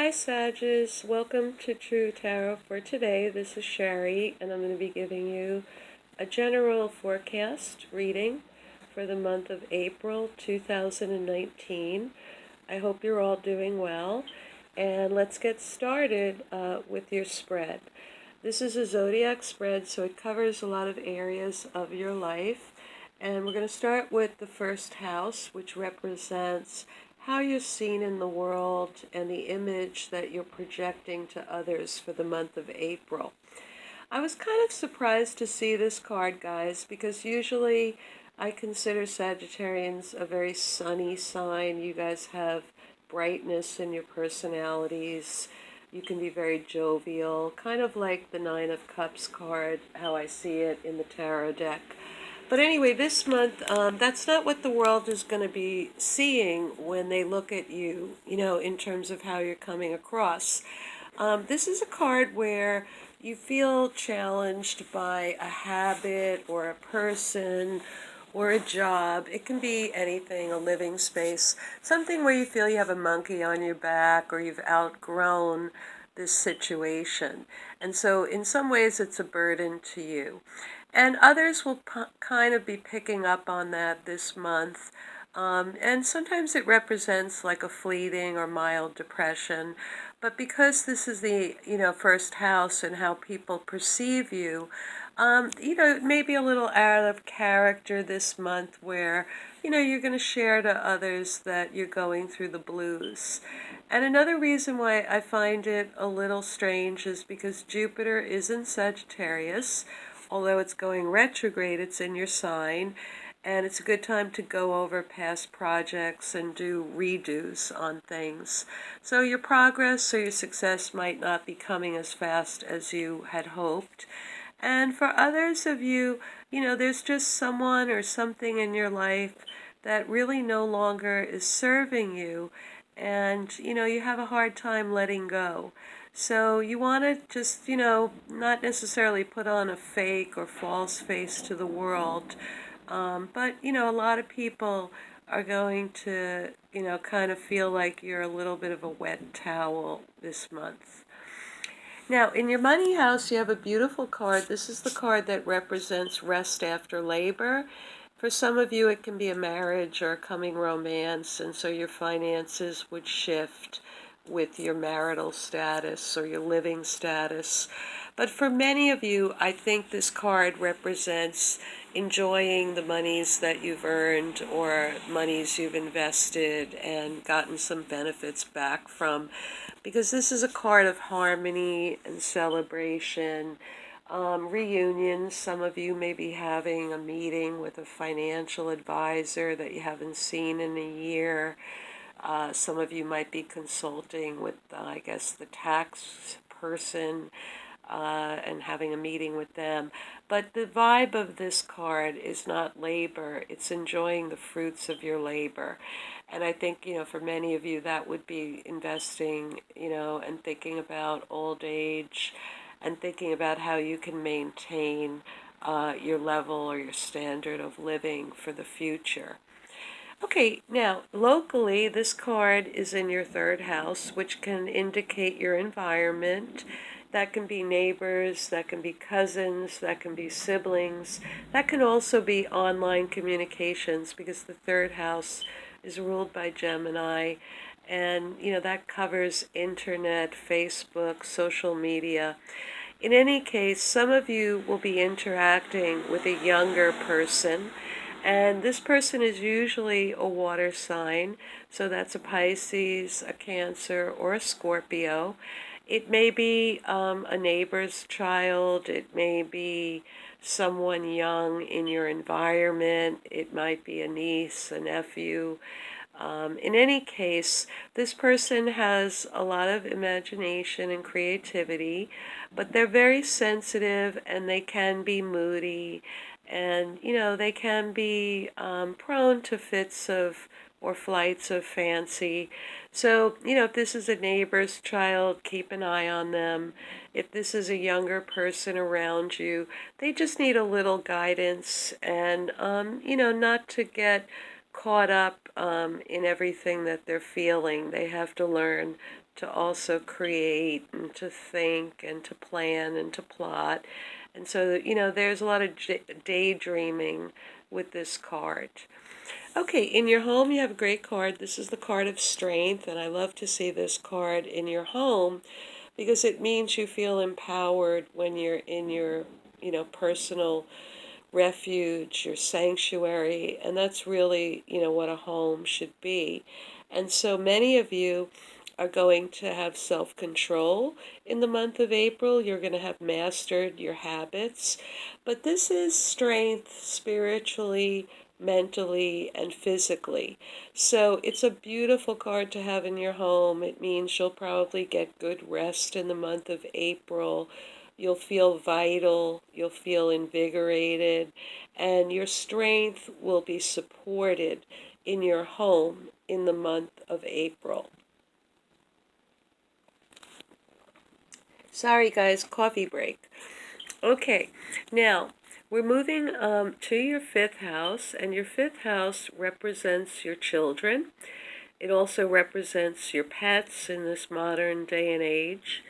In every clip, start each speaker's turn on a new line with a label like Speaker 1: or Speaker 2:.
Speaker 1: Hi Sages, welcome to True Tarot for today. This is Sherry and I'm going to be giving you a general forecast reading for the month of April 2019. I hope you're all doing well, and let's get started with your spread. This is a zodiac spread, so it covers a lot of areas of your life, and we're going to start with the first house, which represents how you're seen in the world and the image that you're projecting to others for the month of April. I was kind of surprised to see this card, guys, because usually I consider Sagittarians a very sunny sign. You guys have brightness in your personalities. You can be very jovial, kind of like the Nine of Cups card, how I see it in the tarot deck. But anyway, this month, that's not what the world is going to be seeing when they look at you, in terms of how you're coming across. This is a card where you feel challenged by a habit or a person or a job. It can be anything, a living space, something where you feel you have a monkey on your back or you've outgrown this situation. And so in some ways it's a burden to you. And others will kind of be picking up on that this month. And sometimes it represents like a fleeting or mild depression. But because this is the, first house and how people perceive you, it may be a little out of character this month where, you're going to share to others that you're going through the blues. And another reason why I find it a little strange is because Jupiter is in Sagittarius. Although it's going retrograde, it's in your sign, and it's a good time to go over past projects and do redos on things. So your progress or your success might not be coming as fast as you had hoped. And for others of you, there's just someone or something in your life that really no longer is serving you, and you have a hard time letting go. So you want to just, not necessarily put on a fake or false face to the world, but a lot of people are going to, kind of feel like you're a little bit of a wet towel this month. Now, in your money house, you have a beautiful card. This is the card that represents rest after labor. For some of you, it can be a marriage or a coming romance, and so your finances would shift with your marital status or your living status. But for many of you, I think this card represents enjoying the monies that you've earned or monies you've invested and gotten some benefits back from, because this is a card of harmony and celebration. Reunions. Some of you may be having a meeting with a financial advisor that you haven't seen in a year. Some of you might be consulting with, the tax person and having a meeting with them. But the vibe of this card is not labor. It's enjoying the fruits of your labor. And I think, for many of you, that would be investing, and thinking about old age and thinking about how you can maintain your level or your standard of living for the future. Okay, now, locally, this card is in your third house, which can indicate your environment. That can be neighbors, that can be cousins, that can be siblings. That can also be online communications, because the third house is ruled by Gemini. And, that covers internet, Facebook, social media. In any case, some of you will be interacting with a younger person, and this person is usually a water sign, so that's a Pisces, a Cancer, or a Scorpio. It may be a neighbor's child, it may be someone young in your environment, it might be a niece, a nephew. In any case, this person has a lot of imagination and creativity, but they're very sensitive and they can be moody, and they can be prone to fits of or flights of fancy. So if this is a neighbor's child, keep an eye on them. If this is a younger person around you, they just need a little guidance, and not to get caught up in everything that they're feeling. They have to learn to also create and to think and to plan and to plot. And so, there's a lot of daydreaming with this card. Okay, in your home you have a great card. This is the card of strength, and I love to see this card in your home because it means you feel empowered when you're in your, personal refuge, your sanctuary, and that's really, what a home should be. And so many of you are going to have self-control in the month of April. You're going to have mastered your habits. But this is strength spiritually, mentally, and physically. So it's a beautiful card to have in your home. It means you'll probably get good rest in the month of April. You'll feel vital, you'll feel invigorated, and your strength will be supported in your home in the month of April. Sorry guys, coffee break. Okay, now we're moving to your fifth house, and your fifth house represents your children. It also represents your pets in this modern day and age.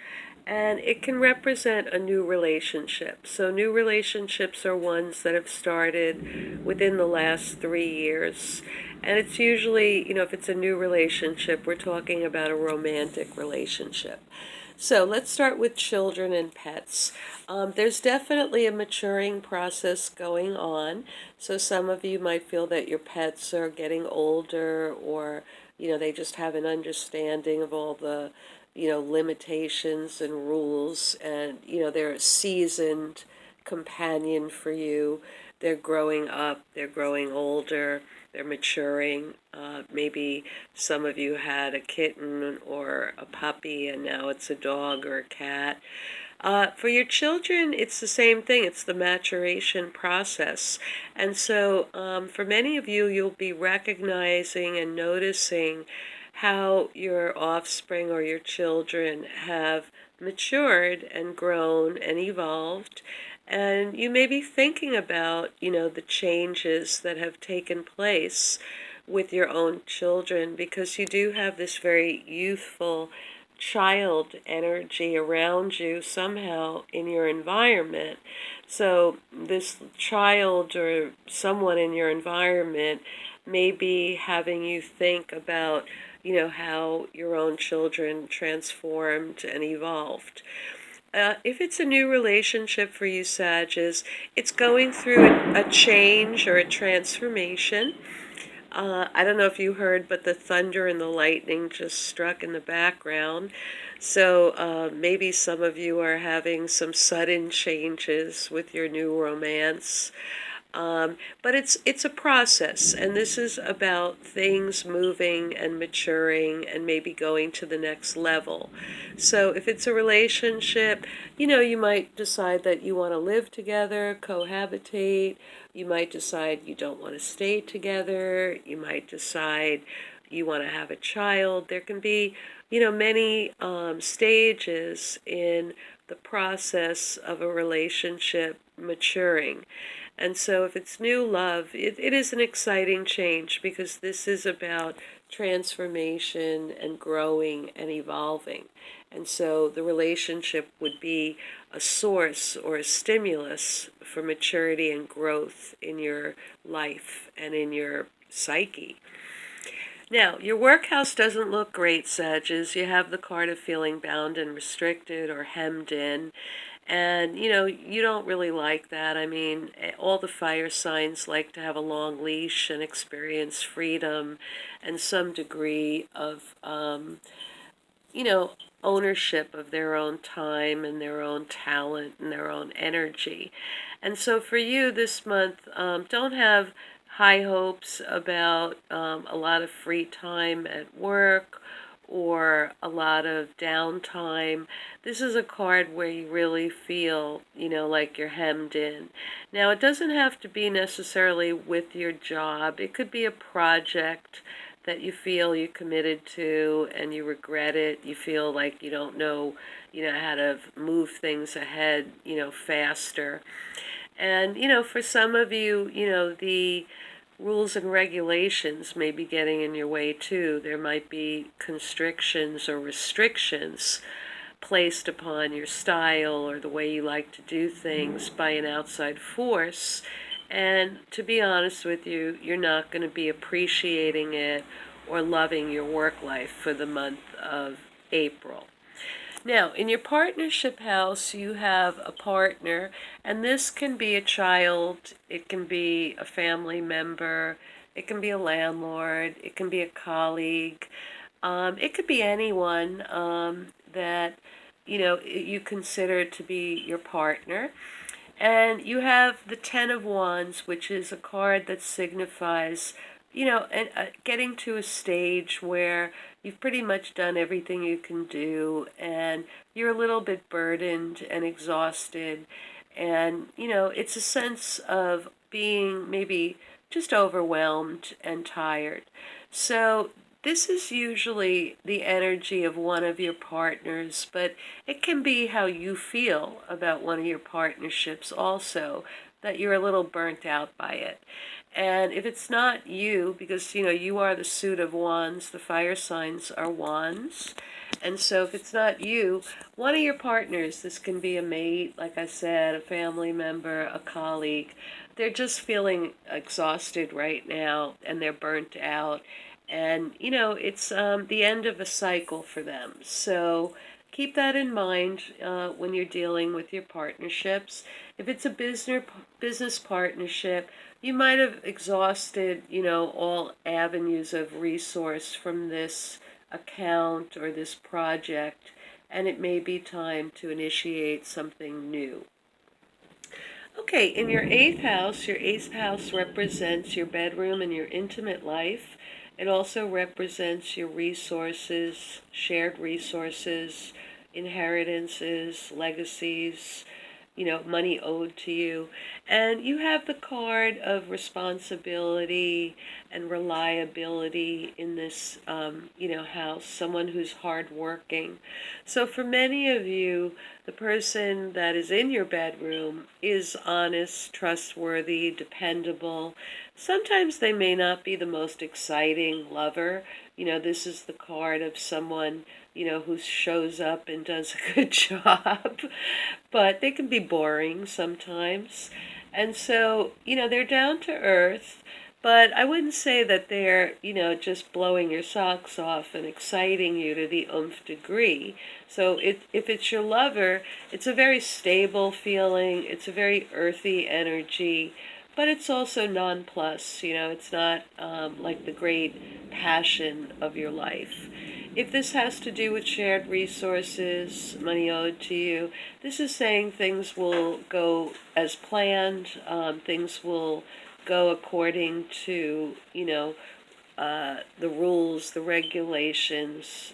Speaker 1: And it can represent a new relationship. So new relationships are ones that have started within the last 3 years. And it's usually, if it's a new relationship, we're talking about a romantic relationship. So let's start with children and pets. There's definitely a maturing process going on. So some of you might feel that your pets are getting older, or, they just have an understanding of all the limitations and rules, and, they're a seasoned companion for you. They're growing up, they're growing older, they're maturing. Maybe some of you had a kitten or a puppy, and now it's a dog or a cat. For your children, it's the same thing. It's the maturation process. And so for many of you, you'll be recognizing and noticing how your offspring or your children have matured and grown and evolved. And you may be thinking about, the changes that have taken place with your own children, because you do have this very youthful child energy around you somehow in your environment. So this child or someone in your environment may be having you think about, how your own children transformed and evolved. If it's a new relationship for you, Sages, it's going through a change or a transformation. I don't know if you heard, but the thunder and the lightning just struck in the background. So maybe some of you are having some sudden changes with your new romance. But it's a process, and this is about things moving and maturing and maybe going to the next level. So if it's a relationship, you might decide that you want to live together, cohabitate. You might decide you don't want to stay together. You might decide you want to have a child. There can be, many stages in the process of a relationship maturing. And so if it's new love, it is an exciting change, because this is about transformation and growing and evolving. And so the relationship would be a source or a stimulus for maturity and growth in your life and in your psyche. Now, your work house doesn't look great, Sages. You have the card of feeling bound and restricted or hemmed in. And, you don't really like that. I mean, all the fire signs like to have a long leash and experience freedom and some degree of, ownership of their own time and their own talent and their own energy. And so for you this month, don't have high hopes about a lot of free time at work or a lot of downtime. This is a card where you really feel, like you're hemmed in. Now, it doesn't have to be necessarily with your job. It could be a project that you feel you committed to and you regret it. You feel like you don't know, how to move things ahead, faster. And, for some of you, the rules and regulations may be getting in your way too. There might be constrictions or restrictions placed upon your style or the way you like to do things by an outside force. And to be honest with you, you're not going to be appreciating it or loving your work life for the month of April. Now, in your partnership house, you have a partner, and this can be a child, it can be a family member, it can be a landlord, it can be a colleague, it could be anyone that you consider to be your partner. And you have the Ten of Wands, which is a card that signifies, getting to a stage where you've pretty much done everything you can do, and you're a little bit burdened and exhausted. And, it's a sense of being maybe just overwhelmed and tired. So this is usually the energy of one of your partners, but it can be how you feel about one of your partnerships also, that you're a little burnt out by it. And if it's not you, because you are the suit of wands, the fire signs are wands. And so if it's not you, one of your partners, this can be a mate, like I said, a family member, a colleague, they're just feeling exhausted right now and they're burnt out. And, it's the end of a cycle for them. So keep that in mind when you're dealing with your partnerships. If it's a business partnership, you might have exhausted, all avenues of resource from this account or this project, and it may be time to initiate something new. Okay, in your eighth house represents your bedroom and your intimate life. It also represents your resources, shared resources, inheritances, legacies, money owed to you. And you have the card of responsibility and reliability in this, house, someone who's hardworking. So for many of you, the person that is in your bedroom is honest, trustworthy, dependable. Sometimes they may not be the most exciting lover. This is the card of someone, who shows up and does a good job, but they can be boring sometimes. And so, they're down to earth, but I wouldn't say that they're, just blowing your socks off and exciting you to the nth degree. So if it's your lover, it's a very stable feeling, it's a very earthy energy, but it's also nonplus, it's not like the great passion of your life. If this has to do with shared resources, money owed to you, this is saying things will go as planned, things will go according to, the rules, the regulations,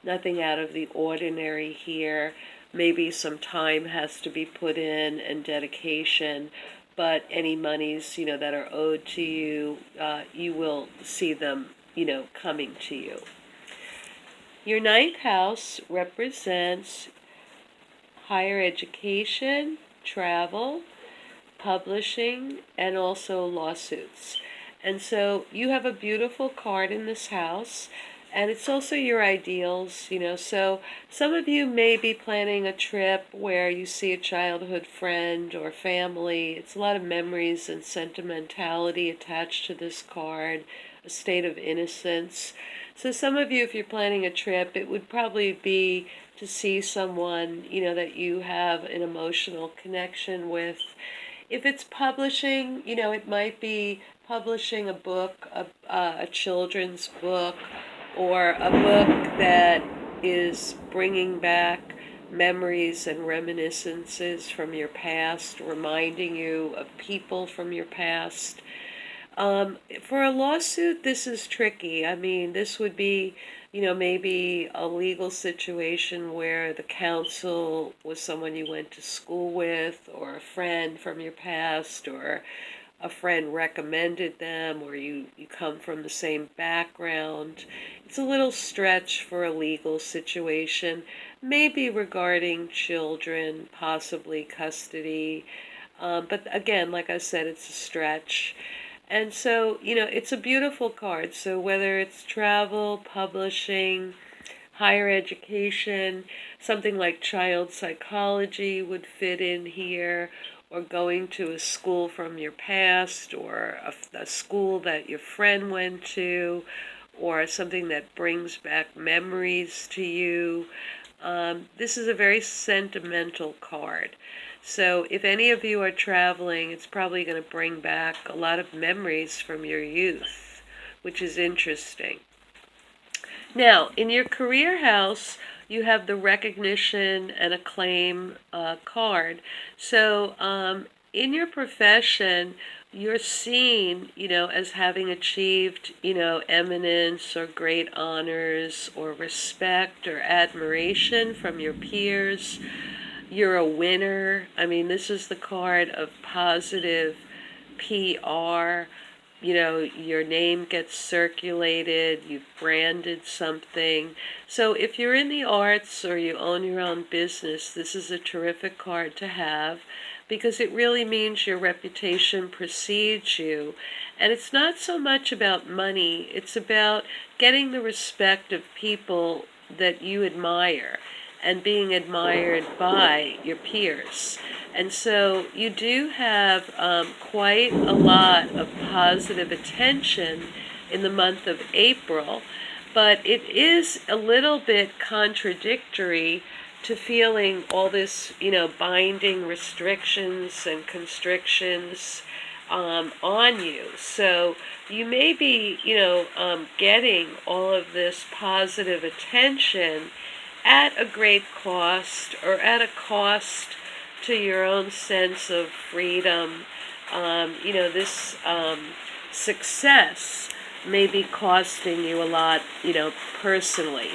Speaker 1: nothing out of the ordinary here. Maybe some time has to be put in and dedication, but any monies, that are owed to you, you will see them, coming to you. Your ninth house represents higher education, travel, publishing, and also lawsuits. And so you have a beautiful card in this house, and it's also your ideals, So some of you may be planning a trip where you see a childhood friend or family. It's a lot of memories and sentimentality attached to this card, a state of innocence. So some of you, if you're planning a trip, it would probably be to see someone, that you have an emotional connection with. If it's publishing, it might be publishing a book, a children's book, or a book that is bringing back memories and reminiscences from your past, reminding you of people from your past. For a lawsuit, this is tricky. I mean, this would be, maybe a legal situation where the counsel was someone you went to school with, or a friend from your past, or a friend recommended them, or you come from the same background. It's a little stretch for a legal situation, maybe regarding children, possibly custody. But again, like I said, it's a stretch. And so, it's a beautiful card. So whether it's travel, publishing, higher education, something like child psychology would fit in here, or going to a school from your past, or a school that your friend went to, or something that brings back memories to you. This is a very sentimental card. So if any of you are traveling, it's probably going to bring back a lot of memories from your youth, which is interesting. Now, in your career house, you have the recognition and acclaim card. So, in your profession, you're seen, as having achieved, eminence or great honors or respect or admiration from your peers. You're a winner. I mean, this is the card of positive PR. Your name gets circulated, you've branded something. So if you're in the arts or you own your own business, this is a terrific card to have because it really means your reputation precedes you. And it's not so much about money, it's about getting the respect of people that you admire and being admired by your peers. And so you do have quite a lot of positive attention in the month of April, but it is a little bit contradictory to feeling all this, binding restrictions and constrictions on you. So you may be, getting all of this positive attention at a great cost or at a cost to your own sense of freedom. This success may be costing you a lot, personally.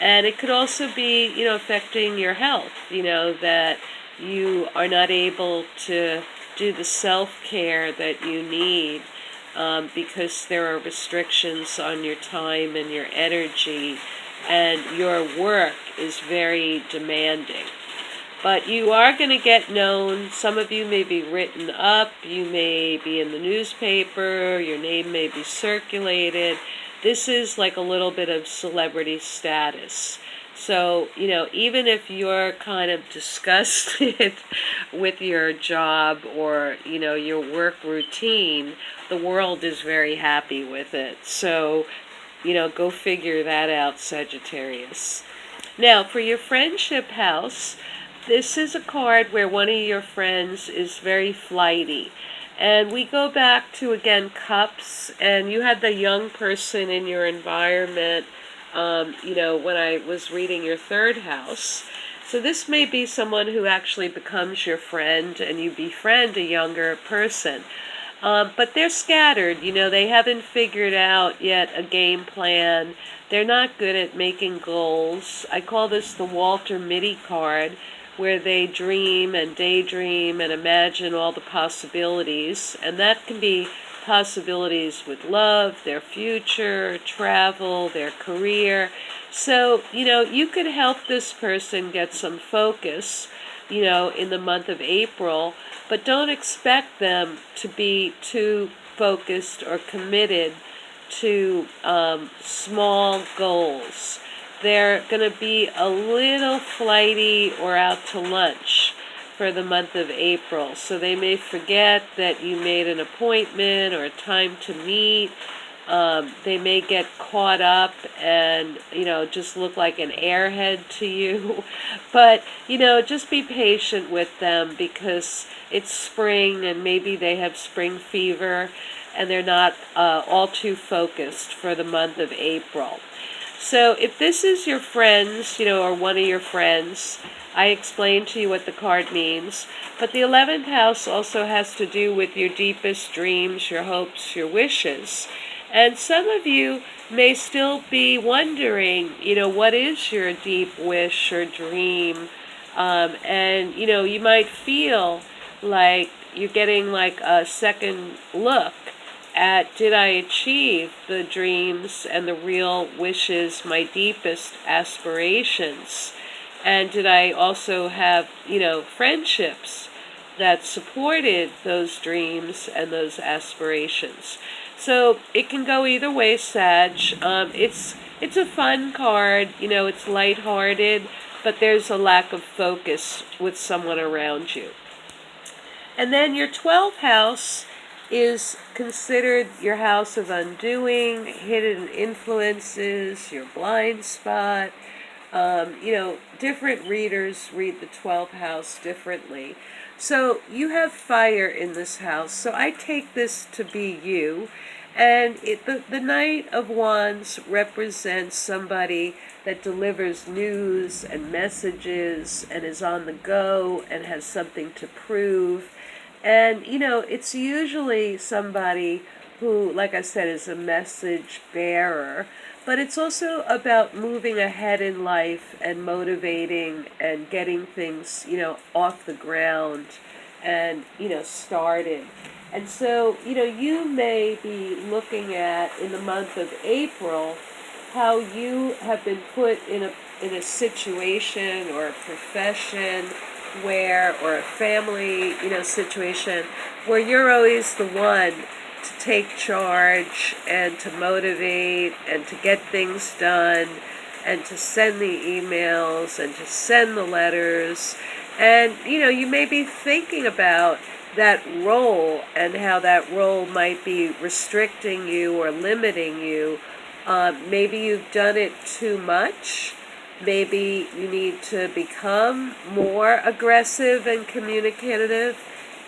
Speaker 1: And it could also be, affecting your health, that you are not able to do the self-care that you need because there are restrictions on your time and your energy, and your work is very demanding. But you are going to get known. Some of you may be written up, you may be in the newspaper, your name may be circulated. This is like a little bit of celebrity status. So, even if you're kind of disgusted with your job or, your work routine, the world is very happy with it. So, go figure that out, Sagittarius. Now, for your friendship house, this is a card where one of your friends is very flighty. And we go back to, again, cups, and you had the young person in your environment, when I was reading your third house. So this may be someone who actually becomes your friend, and you befriend a younger person. But they're scattered, they haven't figured out yet a game plan. They're not good at making goals. I call this the Walter Mitty card, where they dream and daydream and imagine all the possibilities. And that can be possibilities with love, their future, travel, their career. So, you could help this person get some focus, in the month of April, but don't expect them to be too focused or committed to small goals. They're going to be a little flighty or out to lunch for the month of April. So they may forget that you made an appointment or a time to meet. They may get caught up and, just look like an airhead to you. But, just be patient with them because it's spring and maybe they have spring fever and they're not all too focused for the month of April. So if this is your friends, or one of your friends, I explained to you what the card means. But the 11th house also has to do with your deepest dreams, your hopes, your wishes. And some of you may still be wondering, what is your deep wish or dream? And, you might feel like you're getting like a second look at, did I achieve the dreams and the real wishes, my deepest aspirations? And did I also have, friendships that supported those dreams and those aspirations. So it can go either way, Sag. It's a fun card. It's lighthearted, but there's a lack of focus with someone around you. And then your 12th house is considered your house of undoing, hidden influences, your blind spot. Different readers read the 12th house differently. So you have fire in this house. So I take this to be you. And the Knight of Wands represents somebody that delivers news and messages and is on the go and has something to prove. And, it's usually somebody who, like I said, is a message bearer. But it's also about moving ahead in life and motivating and getting things, off the ground and, started. And so, you may be looking at in the month of April how you have been put in a situation or a profession or a family, situation where you're always the one to take charge and to motivate and to get things done and to send the emails and to send the letters. And, you may be thinking about that role and how that role might be restricting you or limiting you. Maybe you've done it too much. Maybe you need to become more aggressive and communicative.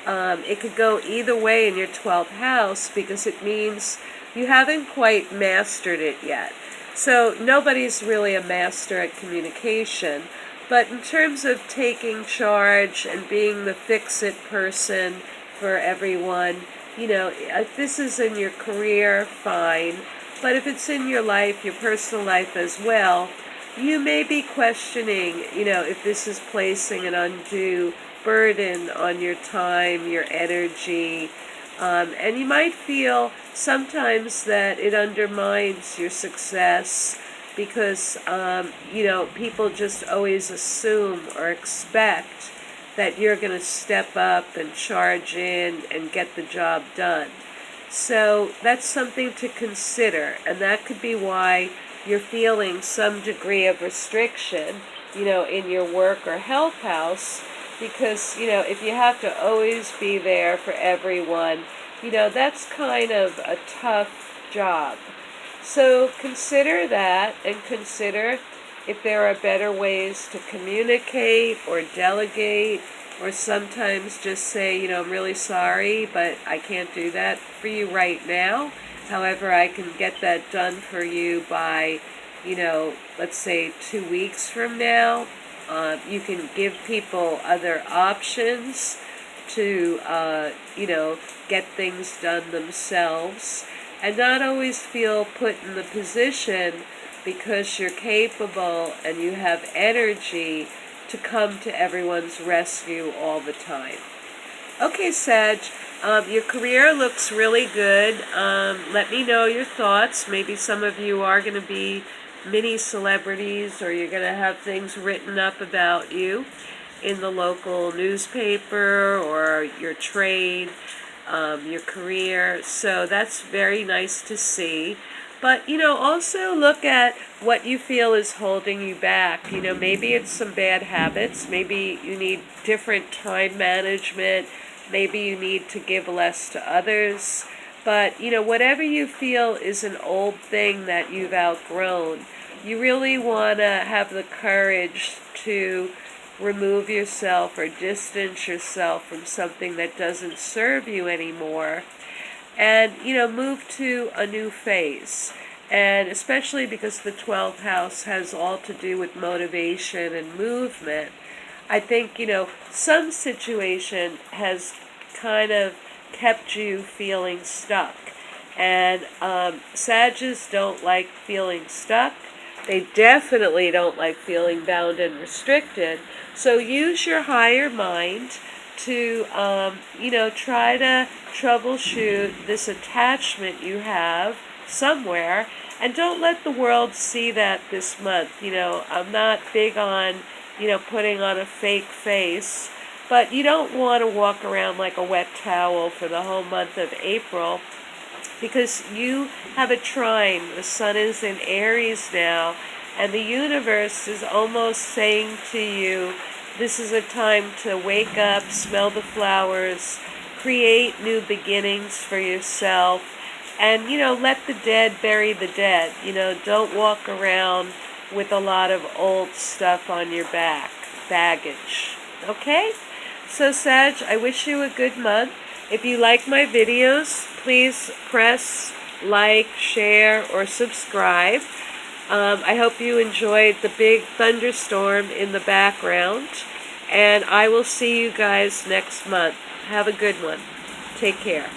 Speaker 1: It could go either way in your 12th house because it means you haven't quite mastered it yet. So nobody's really a master at communication. But in terms of taking charge and being the fix-it person for everyone, if this is in your career, fine. But if it's in your life, your personal life as well, you may be questioning, if this is placing an undue burden on your time, your energy, and you might feel sometimes that it undermines your success because, people just always assume or expect that you're going to step up and charge in and get the job done. So that's something to consider, and that could be why you're feeling some degree of restriction, in your work or health house, because, if you have to always be there for everyone, that's kind of a tough job. So consider that and consider if there are better ways to communicate or delegate or sometimes just say, I'm really sorry, but I can't do that for you right now. However, I can get that done for you by, let's say 2 weeks from now. You can give people other options to, get things done themselves and not always feel put in the position because you're capable and you have energy to come to everyone's rescue all the time. Okay, Sag, your career looks really good. Let me know your thoughts. Maybe some of you are going to be mini celebrities or you're going to have things written up about you in the local newspaper or your trade, your career. So that's very nice to see. But, also look at what you feel is holding you back. Maybe it's some bad habits. Maybe you need different time management. Maybe you need to give less to others. But, whatever you feel is an old thing that you've outgrown, you really want to have the courage to remove yourself or distance yourself from something that doesn't serve you anymore and, move to a new phase. And especially because the 12th house has all to do with motivation and movement, I think, some situation has kind of kept you feeling stuck. And Sagittarius don't like feeling stuck. They definitely don't like feeling bound and restricted. So use your higher mind to, try to troubleshoot this attachment you have somewhere. And don't let the world see that this month. I'm not big on, putting on a fake face. But you don't want to walk around like a wet towel for the whole month of April, because you have a trine. The sun is in Aries now, and the universe is almost saying to you, this is a time to wake up, smell the flowers, create new beginnings for yourself, and, let the dead bury the dead. Don't walk around with a lot of old stuff on your back, baggage. Okay? So, Sag, I wish you a good month. If you like my videos, please press like, share, or subscribe. I hope you enjoyed the big thunderstorm in the background, and I will see you guys next month. Have a good one. Take care.